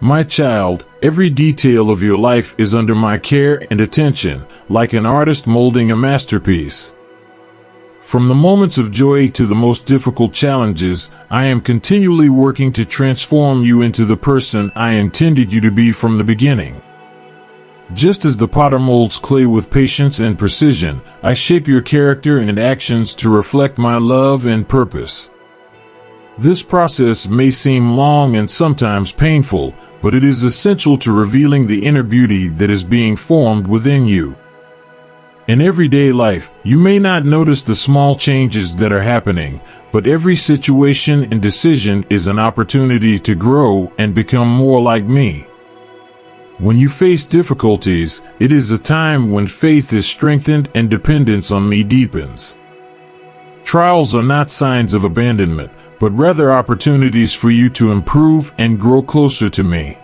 My child, every detail of your life is under my care and attention, like an artist molding a masterpiece. From the moments of joy to the most difficult challenges, I am continually working to transform you into the person I intended you to be from the beginning. Just as the potter molds clay with patience and precision, I shape your character and actions to reflect my love and purpose. This process may seem long and sometimes painful, but it is essential to revealing the inner beauty that is being formed within you. In everyday life, you may not notice the small changes that are happening, but every situation and decision is an opportunity to grow and become more like me. When you face difficulties, it is a time when faith is strengthened and dependence on me deepens. Trials are not signs of abandonment, but rather opportunities for you to improve and grow closer to me.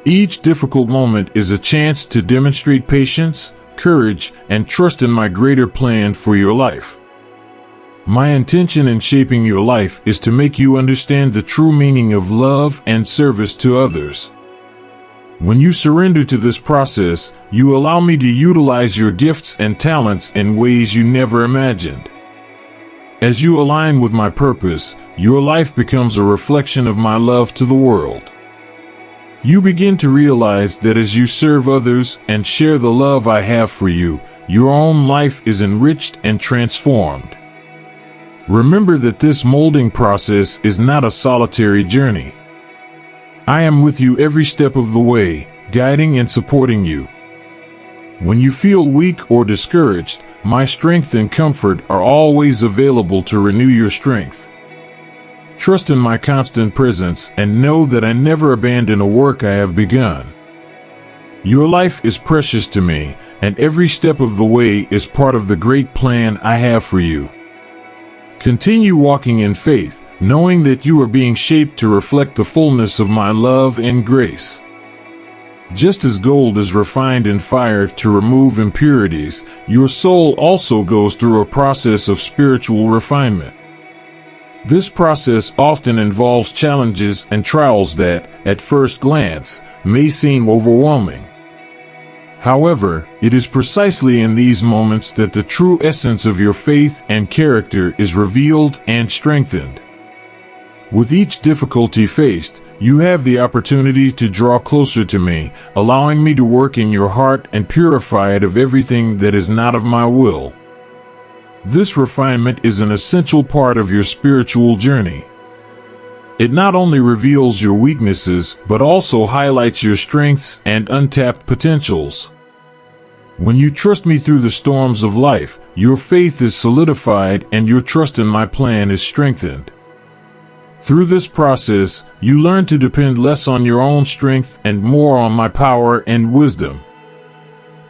Each difficult moment is a chance to demonstrate patience, courage, and trust in my greater plan for your life. My intention in shaping your life is to make you understand the true meaning of love and service to others. When you surrender to this process, you allow me to utilize your gifts and talents in ways you never imagined. As you align with my purpose, your life becomes a reflection of my love to the world. You begin to realize that as you serve others and share the love I have for you, your own life is enriched and transformed. Remember that this molding process is not a solitary journey. I am with you every step of the way, guiding and supporting you. When you feel weak or discouraged, my strength and comfort are always available to renew your strength. Trust in my constant presence and know that I never abandon a work I have begun. Your life is precious to me, and every step of the way is part of the great plan I have for you. Continue walking in faith, knowing that you are being shaped to reflect the fullness of my love and grace. Just as gold is refined in fire to remove impurities, your soul also goes through a process of spiritual refinement. This process often involves challenges and trials that, at first glance, may seem overwhelming. However, it is precisely in these moments that the true essence of your faith and character is revealed and strengthened. With each difficulty faced, you have the opportunity to draw closer to me, allowing me to work in your heart and purify it of everything that is not of my will. This refinement is an essential part of your spiritual journey. It not only reveals your weaknesses, but also highlights your strengths and untapped potentials. When you trust me through the storms of life, your faith is solidified and your trust in my plan is strengthened. Through this process, you learn to depend less on your own strength and more on my power and wisdom.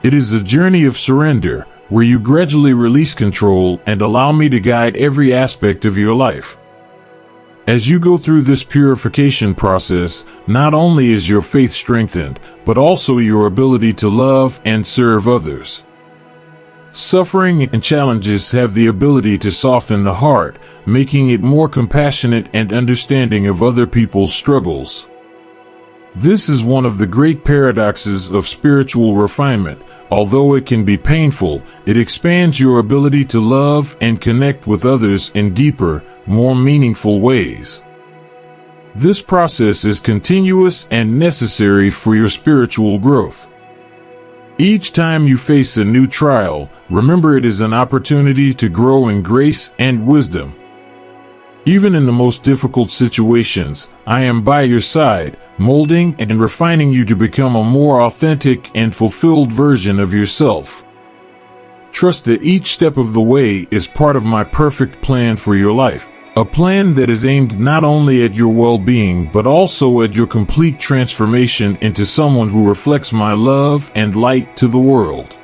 It is a journey of surrender, where you gradually release control and allow me to guide every aspect of your life. As you go through this purification process, not only is your faith strengthened, but also your ability to love and serve others. Suffering and challenges have the ability to soften the heart, making it more compassionate and understanding of other people's struggles. This is one of the great paradoxes of spiritual refinement. Although it can be painful, it expands your ability to love and connect with others in deeper, more meaningful ways. This process is continuous and necessary for your spiritual growth. Each time you face a new trial, remember it is an opportunity to grow in grace and wisdom. Even in the most difficult situations, I am by your side, molding and refining you to become a more authentic and fulfilled version of yourself. Trust that each step of the way is part of my perfect plan for your life, a plan that is aimed not only at your well-being but also at your complete transformation into someone who reflects my love and light to the world.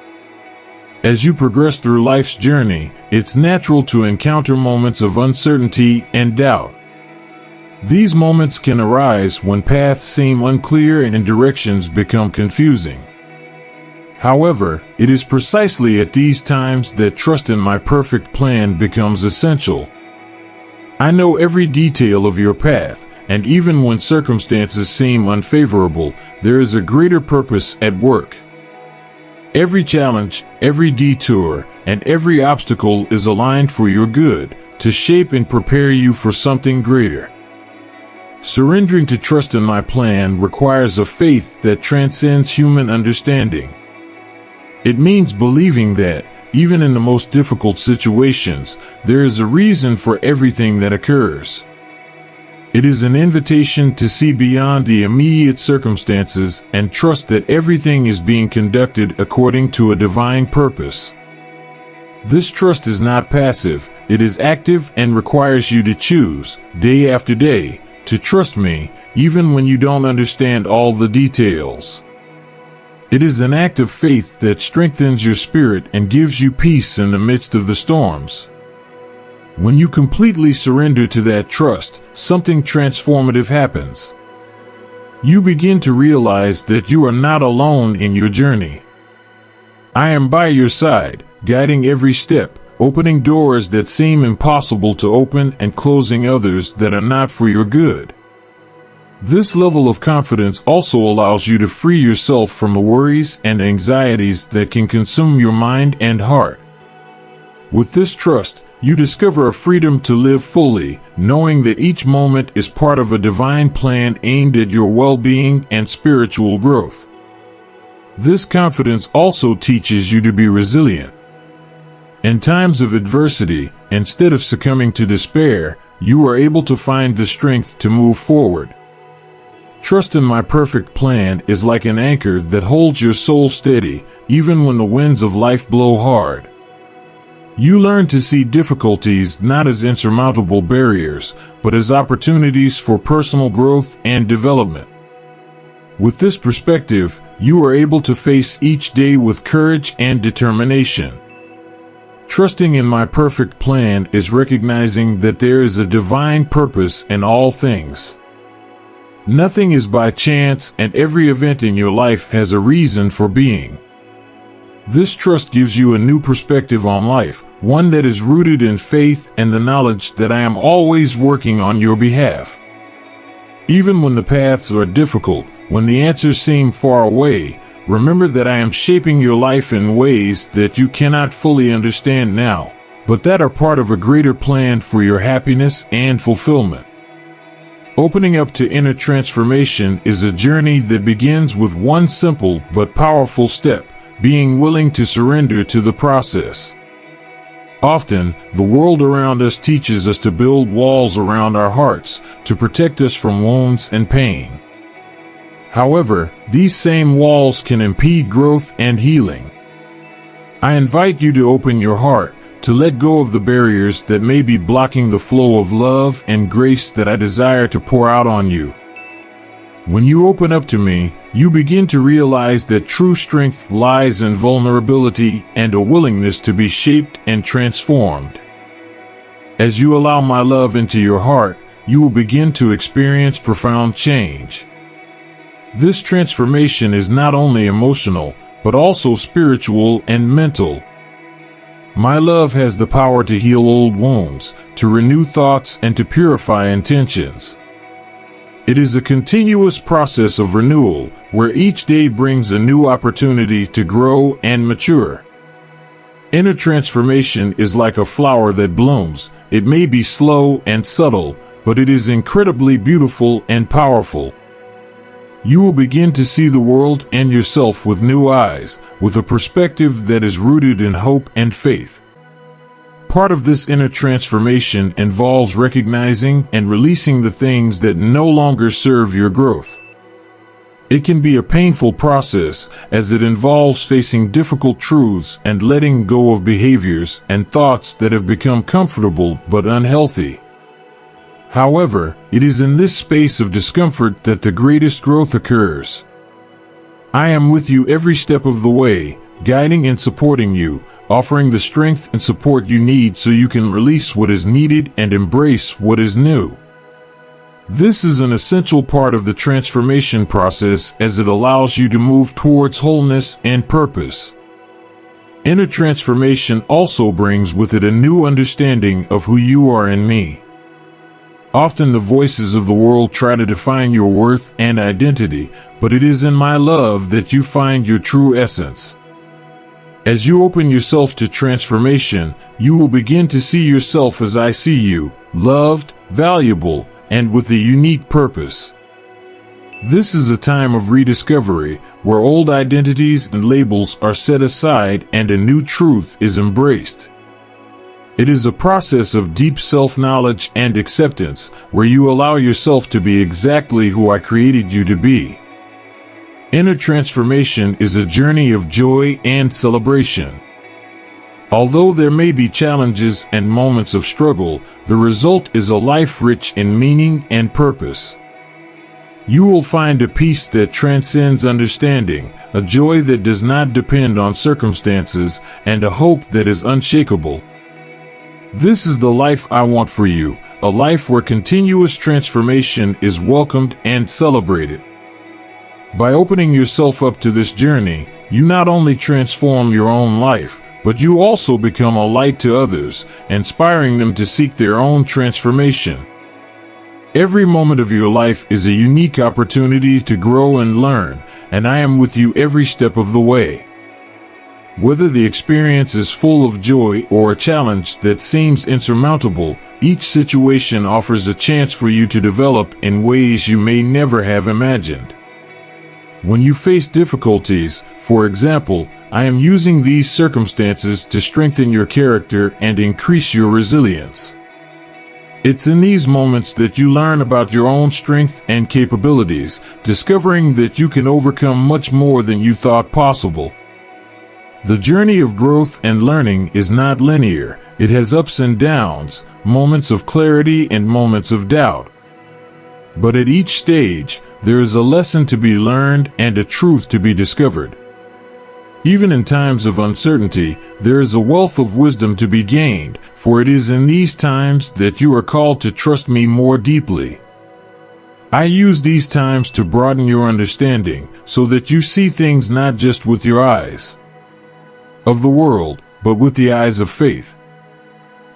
As you progress through life's journey, it's natural to encounter moments of uncertainty and doubt. These moments can arise when paths seem unclear and directions become confusing. However, it is precisely at these times that trust in my perfect plan becomes essential. I know every detail of your path, and even when circumstances seem unfavorable, there is a greater purpose at work. Every challenge, every detour, and every obstacle is aligned for your good, to shape and prepare you for something greater. Surrendering to trust in my plan requires a faith that transcends human understanding. It means believing that, even in the most difficult situations, there is a reason for everything that occurs. It is an invitation to see beyond the immediate circumstances and trust that everything is being conducted according to a divine purpose. This trust is not passive, it is active and requires you to choose, day after day, to trust me, even when you don't understand all the details. It is an act of faith that strengthens your spirit and gives you peace in the midst of the storms. When you completely surrender to that trust, something transformative happens. You begin to realize that you are not alone in your journey. I am by your side, guiding every step, opening doors that seem impossible to open and closing others that are not for your good. This level of confidence also allows you to free yourself from the worries and anxieties that can consume your mind and heart. With this trust, you discover a freedom to live fully, knowing that each moment is part of a divine plan aimed at your well-being and spiritual growth. This confidence also teaches you to be resilient. In times of adversity, instead of succumbing to despair, you are able to find the strength to move forward. Trust in my perfect plan is like an anchor that holds your soul steady, even when the winds of life blow hard. You learn to see difficulties not as insurmountable barriers, but as opportunities for personal growth and development. With this perspective, you are able to face each day with courage and determination. Trusting in my perfect plan is recognizing that there is a divine purpose in all things. Nothing is by chance, and every event in your life has a reason for being. This trust gives you a new perspective on life, one that is rooted in faith and the knowledge that I am always working on your behalf. Even when the paths are difficult, when the answers seem far away, remember that I am shaping your life in ways that you cannot fully understand now, but that are part of a greater plan for your happiness and fulfillment. Opening up to inner transformation is a journey that begins with one simple but powerful step: being willing to surrender to the process. Often, the world around us teaches us to build walls around our hearts to protect us from wounds and pain. However, these same walls can impede growth and healing. I invite you to open your heart, to let go of the barriers that may be blocking the flow of love and grace that I desire to pour out on you. When you open up to me, you begin to realize that true strength lies in vulnerability and a willingness to be shaped and transformed. As you allow my love into your heart, you will begin to experience profound change. This transformation is not only emotional, but also spiritual and mental. My love has the power to heal old wounds, to renew thoughts, and to purify intentions. It is a continuous process of renewal, where each day brings a new opportunity to grow and mature. Inner transformation is like a flower that blooms. It may be slow and subtle, but it is incredibly beautiful and powerful. You will begin to see the world and yourself with new eyes, with a perspective that is rooted in hope and faith. Part of this inner transformation involves recognizing and releasing the things that no longer serve your growth. It can be a painful process, as it involves facing difficult truths and letting go of behaviors and thoughts that have become comfortable but unhealthy. However, it is in this space of discomfort that the greatest growth occurs. I am with you every step of the way, guiding and supporting you, offering the strength and support you need so you can release what is needed and embrace what is new. This is an essential part of the transformation process, as it allows you to move towards wholeness and purpose. Inner transformation also brings with it a new understanding of who you are in me. Often the voices of the world try to define your worth and identity, but it is in my love that you find your true essence. As you open yourself to transformation, you will begin to see yourself as I see you, loved, valuable, and with a unique purpose. This is a time of rediscovery, where old identities and labels are set aside and a new truth is embraced. It is a process of deep self-knowledge and acceptance, where you allow yourself to be exactly who I created you to be. Inner transformation is a journey of joy and celebration. Although there may be challenges and moments of struggle, the result is a life rich in meaning and purpose. You will find a peace that transcends understanding, a joy that does not depend on circumstances, and a hope that is unshakable. This is the life I want for you, a life where continuous transformation is welcomed and celebrated. By opening yourself up to this journey, you not only transform your own life, but you also become a light to others, inspiring them to seek their own transformation. Every moment of your life is a unique opportunity to grow and learn, and I am with you every step of the way. Whether the experience is full of joy or a challenge that seems insurmountable, each situation offers a chance for you to develop in ways you may never have imagined. When you face difficulties, for example, I am using these circumstances to strengthen your character and increase your resilience. It's in these moments that you learn about your own strength and capabilities, discovering that you can overcome much more than you thought possible. The journey of growth and learning is not linear. It has ups and downs, moments of clarity and moments of doubt. But at each stage, there is a lesson to be learned and a truth to be discovered. Even in times of uncertainty, there is a wealth of wisdom to be gained, for it is in these times that you are called to trust me more deeply. I use these times to broaden your understanding, so that you see things not just with your eyes of the world, but with the eyes of faith.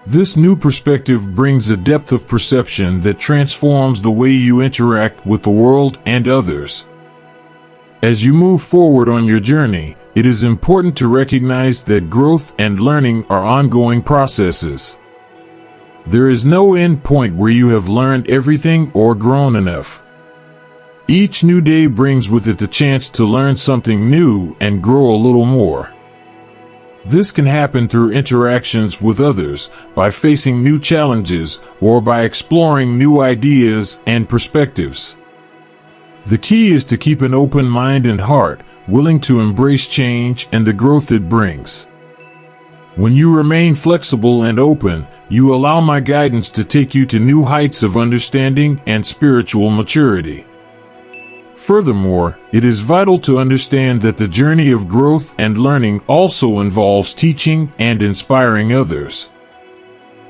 This new perspective brings a depth of perception that transforms the way you interact with the world and others. As you move forward on your journey, it is important to recognize that growth and learning are ongoing processes. There is no end point where you have learned everything or grown enough. Each new day brings with it the chance to learn something new and grow a little more. This can happen through interactions with others, by facing new challenges, or by exploring new ideas and perspectives. The key is to keep an open mind and heart, willing to embrace change and the growth it brings. When you remain flexible and open, you allow my guidance to take you to new heights of understanding and spiritual maturity. Furthermore, it is vital to understand that the journey of growth and learning also involves teaching and inspiring others.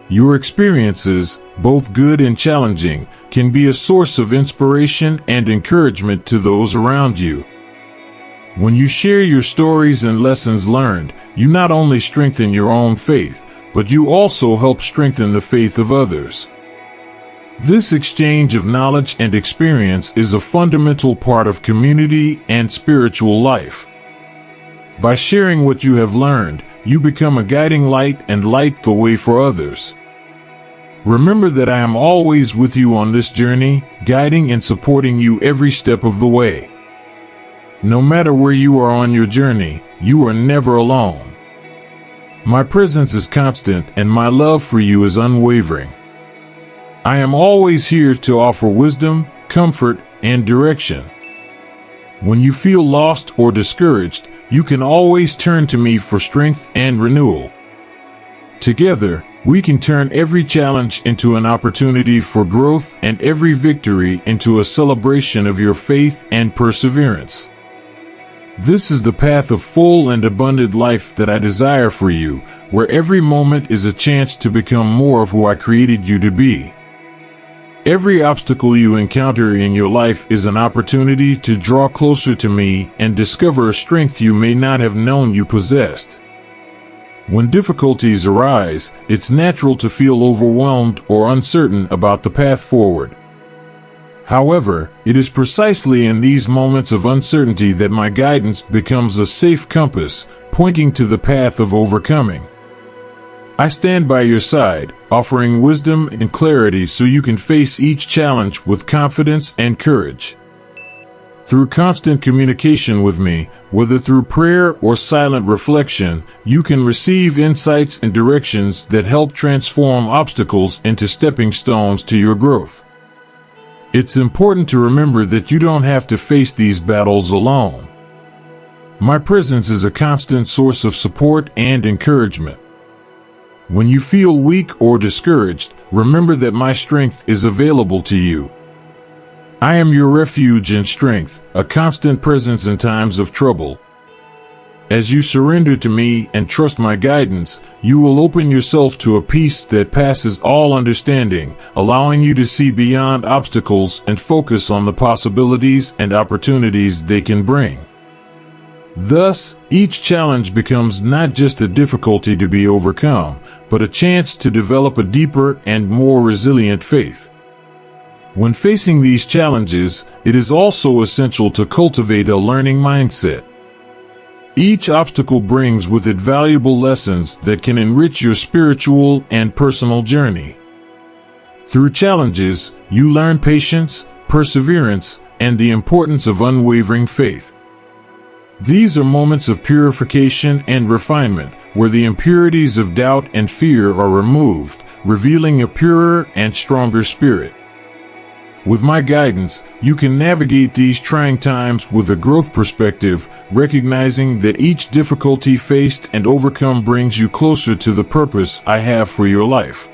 Your experiences, both good and challenging, can be a source of inspiration and encouragement to those around you. When you share your stories and lessons learned, you not only strengthen your own faith, but you also help strengthen the faith of others. This exchange of knowledge and experience is a fundamental part of community and spiritual life. By sharing what you have learned, you become a guiding light and light the way for others. Remember that I am always with you on this journey, guiding and supporting you every step of the way. No matter where you are on your journey, you are never alone. My presence is constant and my love for you is unwavering. I am always here to offer wisdom, comfort, and direction. When you feel lost or discouraged, you can always turn to me for strength and renewal. Together, we can turn every challenge into an opportunity for growth and every victory into a celebration of your faith and perseverance. This is the path of full and abundant life that I desire for you, where every moment is a chance to become more of who I created you to be. Every obstacle you encounter in your life is an opportunity to draw closer to me and discover a strength you may not have known you possessed. When difficulties arise, it's natural to feel overwhelmed or uncertain about the path forward. However, it is precisely in these moments of uncertainty that my guidance becomes a safe compass, pointing to the path of overcoming. I stand by your side, offering wisdom and clarity so you can face each challenge with confidence and courage. Through constant communication with me, whether through prayer or silent reflection, you can receive insights and directions that help transform obstacles into stepping stones to your growth. It's important to remember that you don't have to face these battles alone. My presence is a constant source of support and encouragement. When you feel weak or discouraged, remember that my strength is available to you. I am your refuge and strength, a constant presence in times of trouble. As you surrender to me and trust my guidance, you will open yourself to a peace that passes all understanding, allowing you to see beyond obstacles and focus on the possibilities and opportunities they can bring. Thus, each challenge becomes not just a difficulty to be overcome, but a chance to develop a deeper and more resilient faith. When facing these challenges, it is also essential to cultivate a learning mindset. Each obstacle brings with it valuable lessons that can enrich your spiritual and personal journey. Through challenges, you learn patience, perseverance, and the importance of unwavering faith. These are moments of purification and refinement, where the impurities of doubt and fear are removed, revealing a purer and stronger spirit. With my guidance, you can navigate these trying times with a growth perspective, recognizing that each difficulty faced and overcome brings you closer to the purpose I have for your life.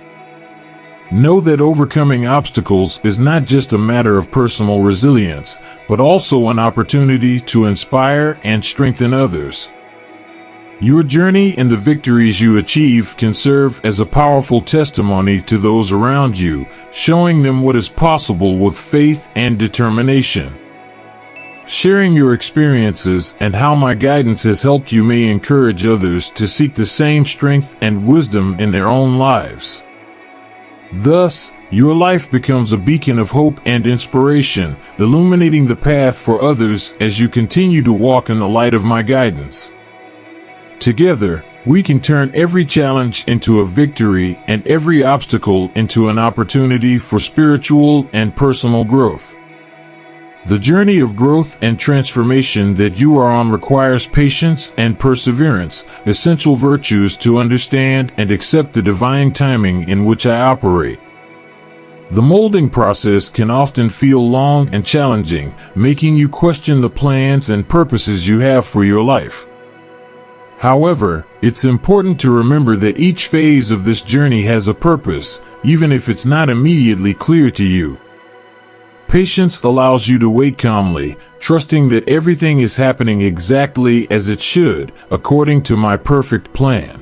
Know that overcoming obstacles is not just a matter of personal resilience, but also an opportunity to inspire and strengthen others. Your journey and the victories you achieve can serve as a powerful testimony to those around you, showing them what is possible with faith and determination. Sharing your experiences and how my guidance has helped you may encourage others to seek the same strength and wisdom in their own lives. Thus, your life becomes a beacon of hope and inspiration, illuminating the path for others as you continue to walk in the light of my guidance. Together, we can turn every challenge into a victory and every obstacle into an opportunity for spiritual and personal growth. The journey of growth and transformation that you are on requires patience and perseverance, essential virtues to understand and accept the divine timing in which I operate. The molding process can often feel long and challenging, making you question the plans and purposes you have for your life. However, it's important to remember that each phase of this journey has a purpose, even if it's not immediately clear to you. Patience allows you to wait calmly, trusting that everything is happening exactly as it should, according to my perfect plan.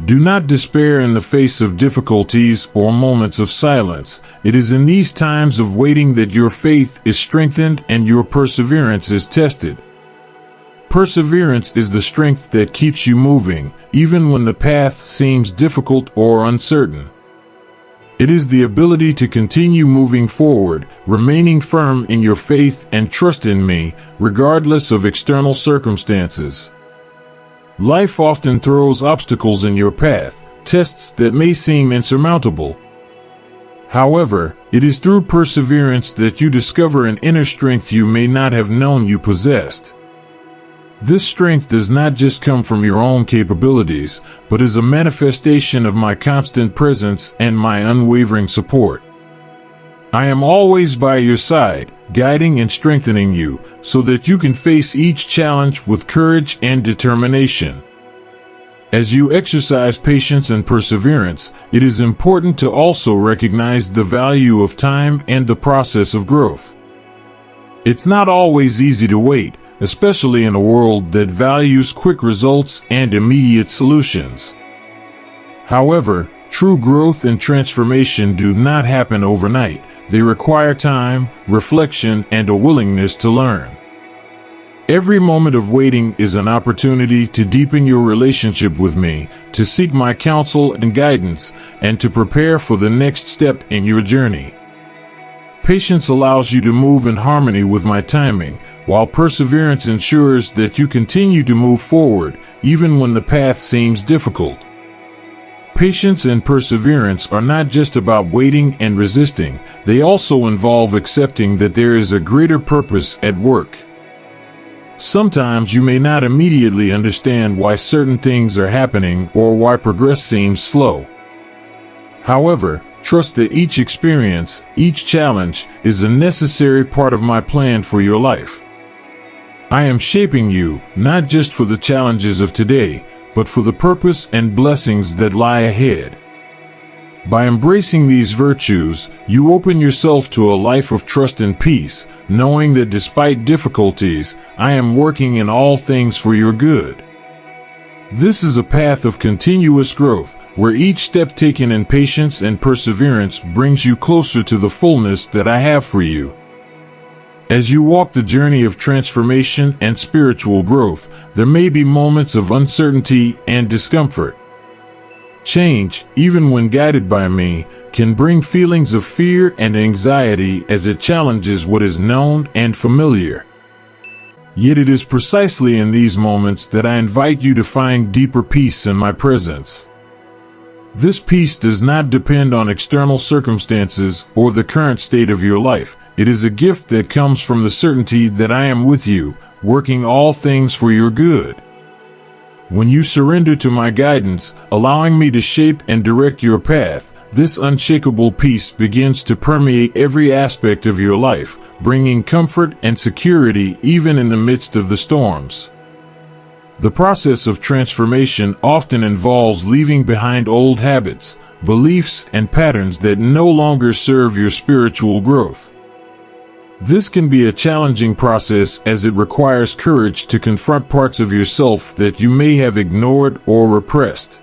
Do not despair in the face of difficulties or moments of silence. It is in these times of waiting that your faith is strengthened and your perseverance is tested. Perseverance is the strength that keeps you moving, even when the path seems difficult or uncertain. It is the ability to continue moving forward, remaining firm in your faith and trust in me, regardless of external circumstances. Life often throws obstacles in your path, tests that may seem insurmountable. However, it is through perseverance that you discover an inner strength you may not have known you possessed. This strength does not just come from your own capabilities, but is a manifestation of my constant presence and my unwavering support. I am always by your side, guiding and strengthening you, so that you can face each challenge with courage and determination. As you exercise patience and perseverance, it is important to also recognize the value of time and the process of growth. It's not always easy to wait, especially in a world that values quick results and immediate solutions. However, true growth and transformation do not happen overnight. They require time, reflection, and a willingness to learn. Every moment of waiting is an opportunity to deepen your relationship with me, to seek my counsel and guidance, and to prepare for the next step in your journey. Patience allows you to move in harmony with my timing, while perseverance ensures that you continue to move forward, even when the path seems difficult. Patience and perseverance are not just about waiting and resisting, they also involve accepting that there is a greater purpose at work. Sometimes you may not immediately understand why certain things are happening or why progress seems slow. However, trust that each experience, each challenge, is a necessary part of my plan for your life. I am shaping you, not just for the challenges of today, but for the purpose and blessings that lie ahead. By embracing these virtues, you open yourself to a life of trust and peace, knowing that despite difficulties, I am working in all things for your good. This is a path of continuous growth, where each step taken in patience and perseverance brings you closer to the fullness that I have for you. As you walk the journey of transformation and spiritual growth, there may be moments of uncertainty and discomfort. Change, even when guided by me, can bring feelings of fear and anxiety as it challenges what is known and familiar. Yet it is precisely in these moments that I invite you to find deeper peace in my presence. This peace does not depend on external circumstances or the current state of your life. It is a gift that comes from the certainty that I am with you, working all things for your good. When you surrender to my guidance, allowing me to shape and direct your path, this unshakable peace begins to permeate every aspect of your life, bringing comfort and security even in the midst of the storms. The process of transformation often involves leaving behind old habits, beliefs, and patterns that no longer serve your spiritual growth. This can be a challenging process as it requires courage to confront parts of yourself that you may have ignored or repressed.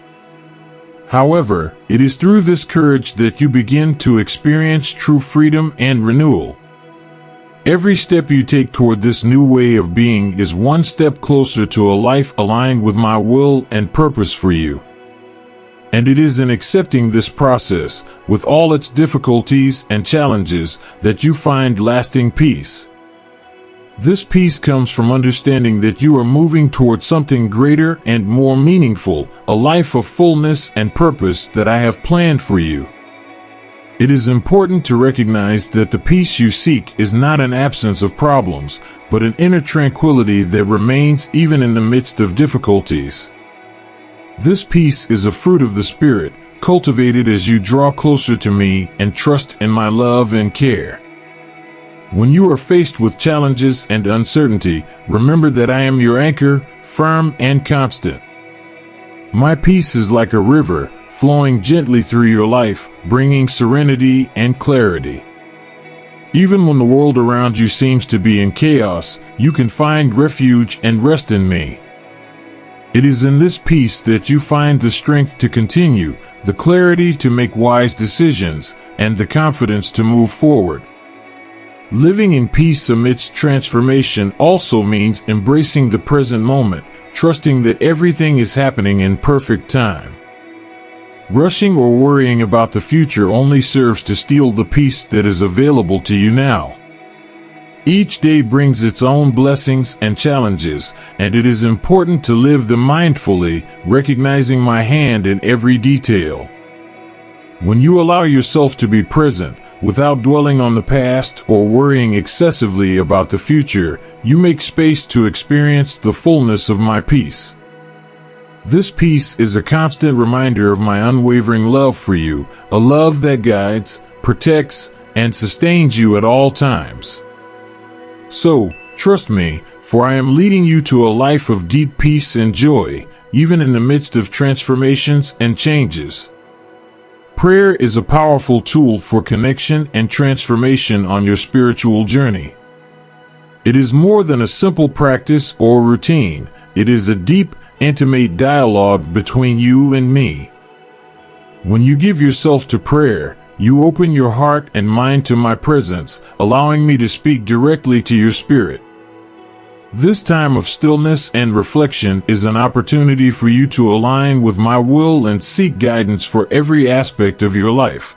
However, it is through this courage that you begin to experience true freedom and renewal. Every step you take toward this new way of being is one step closer to a life aligned with my will and purpose for you. And it is in accepting this process, with all its difficulties and challenges, that you find lasting peace. This peace comes from understanding that you are moving toward something greater and more meaningful, a life of fullness and purpose that I have planned for you. It is important to recognize that the peace you seek is not an absence of problems, but an inner tranquility that remains even in the midst of difficulties. This peace is a fruit of the Spirit, cultivated as you draw closer to me and trust in my love and care. When you are faced with challenges and uncertainty, remember that I am your anchor, firm and constant. My peace is like a river, flowing gently through your life, bringing serenity and clarity. Even when the world around you seems to be in chaos, you can find refuge and rest in me. It is in this peace that you find the strength to continue, the clarity to make wise decisions, and the confidence to move forward. Living in peace amidst transformation also means embracing the present moment, trusting that everything is happening in perfect time. Rushing or worrying about the future only serves to steal the peace that is available to you now. Each day brings its own blessings and challenges, and it is important to live them mindfully, recognizing my hand in every detail. When you allow yourself to be present, without dwelling on the past or worrying excessively about the future, you make space to experience the fullness of my peace. This peace is a constant reminder of my unwavering love for you, a love that guides, protects, and sustains you at all times. So, trust me, for I am leading you to a life of deep peace and joy, even in the midst of transformations and changes. Prayer is a powerful tool for connection and transformation on your spiritual journey. It is more than a simple practice or routine. It is a deep, intimate dialogue between you and me. When you give yourself to prayer, you open your heart and mind to my presence, allowing me to speak directly to your spirit. This time of stillness and reflection is an opportunity for you to align with my will and seek guidance for every aspect of your life.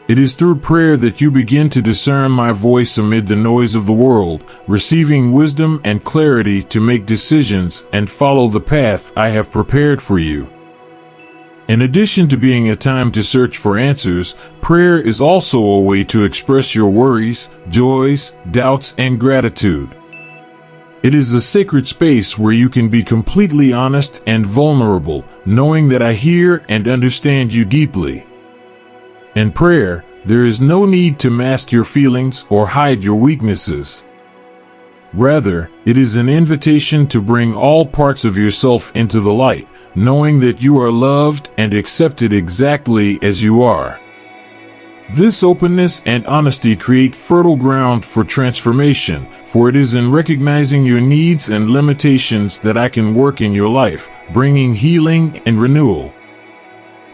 It is through prayer that you begin to discern my voice amid the noise of the world, receiving wisdom and clarity to make decisions and follow the path I have prepared for you. In addition to being a time to search for answers, prayer is also a way to express your worries, joys, doubts, and gratitude. It is a sacred space where you can be completely honest and vulnerable, knowing that I hear and understand you deeply. In prayer, there is no need to mask your feelings or hide your weaknesses. Rather, it is an invitation to bring all parts of yourself into the light, knowing that you are loved and accepted exactly as you are. This openness and honesty create fertile ground for transformation, for it is in recognizing your needs and limitations that I can work in your life, bringing healing and renewal.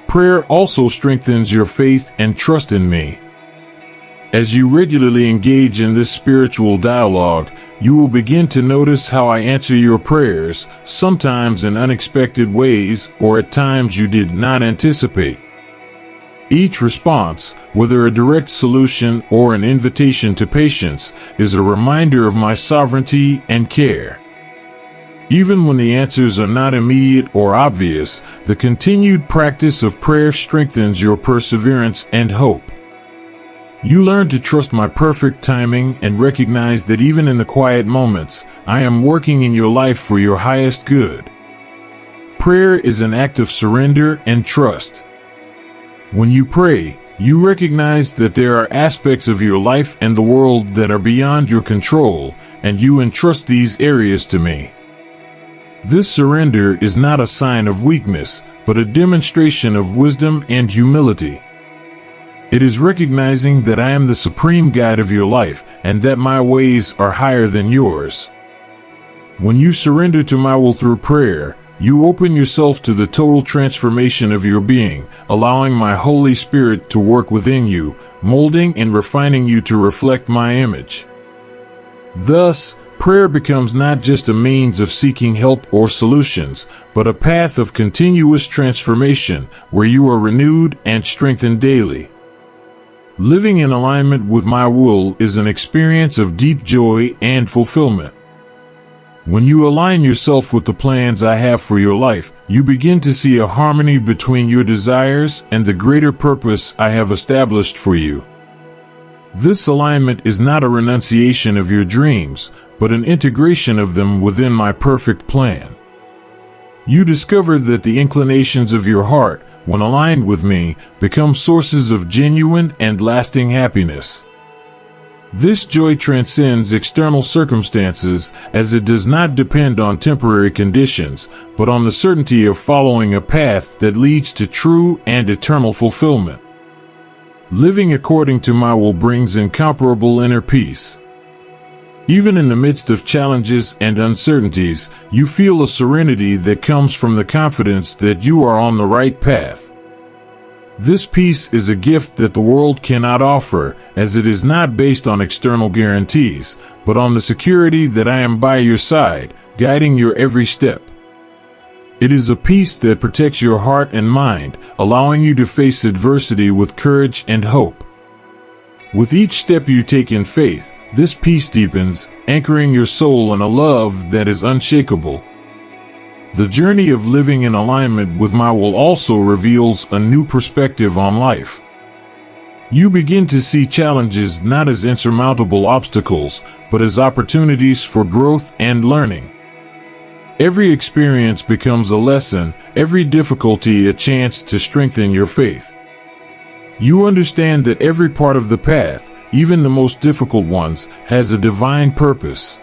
Prayer also strengthens your faith and trust in me. As you regularly engage in this spiritual dialogue, you will begin to notice how I answer your prayers, sometimes in unexpected ways or at times you did not anticipate. Each response, whether a direct solution or an invitation to patience, is a reminder of my sovereignty and care. Even when the answers are not immediate or obvious, the continued practice of prayer strengthens your perseverance and hope. You learn to trust my perfect timing and recognize that even in the quiet moments, I am working in your life for your highest good. Prayer is an act of surrender and trust. When you pray, you recognize that there are aspects of your life and the world that are beyond your control, and you entrust these areas to me. This surrender is not a sign of weakness, but a demonstration of wisdom and humility. It is recognizing that I am the supreme guide of your life, and that my ways are higher than yours. When you surrender to my will through prayer, you open yourself to the total transformation of your being, allowing my Holy Spirit to work within you, molding and refining you to reflect my image. Thus, prayer becomes not just a means of seeking help or solutions, but a path of continuous transformation where you are renewed and strengthened daily. Living in alignment with my will is an experience of deep joy and fulfillment. When you align yourself with the plans I have for your life, you begin to see a harmony between your desires and the greater purpose I have established for you. This alignment is not a renunciation of your dreams, but an integration of them within my perfect plan. You discover that the inclinations of your heart, when aligned with me, become sources of genuine and lasting happiness. This joy transcends external circumstances, as it does not depend on temporary conditions, but on the certainty of following a path that leads to true and eternal fulfillment. Living according to my will brings incomparable inner peace. Even in the midst of challenges and uncertainties, you feel a serenity that comes from the confidence that you are on the right path. This peace is a gift that the world cannot offer, as it is not based on external guarantees, but on the security that I am by your side, guiding your every step. It is a peace that protects your heart and mind, allowing you to face adversity with courage and hope. With each step you take in faith, this peace deepens, anchoring your soul in a love that is unshakable. The journey of living in alignment with my will also reveals a new perspective on life. You begin to see challenges not as insurmountable obstacles, but as opportunities for growth and learning. Every experience becomes a lesson, every difficulty a chance to strengthen your faith. You understand that every part of the path, even the most difficult ones, has a divine purpose.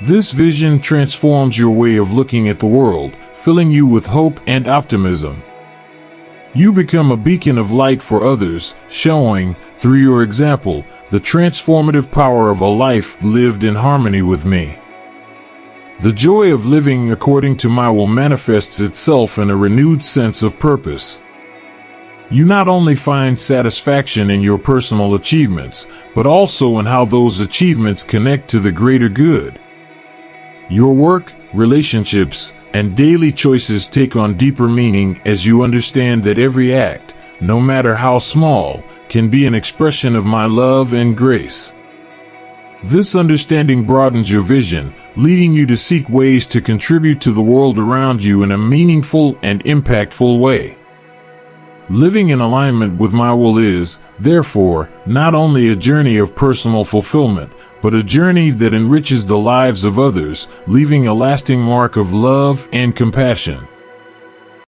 This vision transforms your way of looking at the world, filling you with hope and optimism. You become a beacon of light for others, showing, through your example, the transformative power of a life lived in harmony with me. The joy of living according to my will manifests itself in a renewed sense of purpose. You not only find satisfaction in your personal achievements, but also in how those achievements connect to the greater good. Your work, relationships, and daily choices take on deeper meaning as you understand that every act, no matter how small, can be an expression of my love and grace. This understanding broadens your vision, leading you to seek ways to contribute to the world around you in a meaningful and impactful way. Living in alignment with my will is, therefore, not only a journey of personal fulfillment, but a journey that enriches the lives of others, leaving a lasting mark of love and compassion.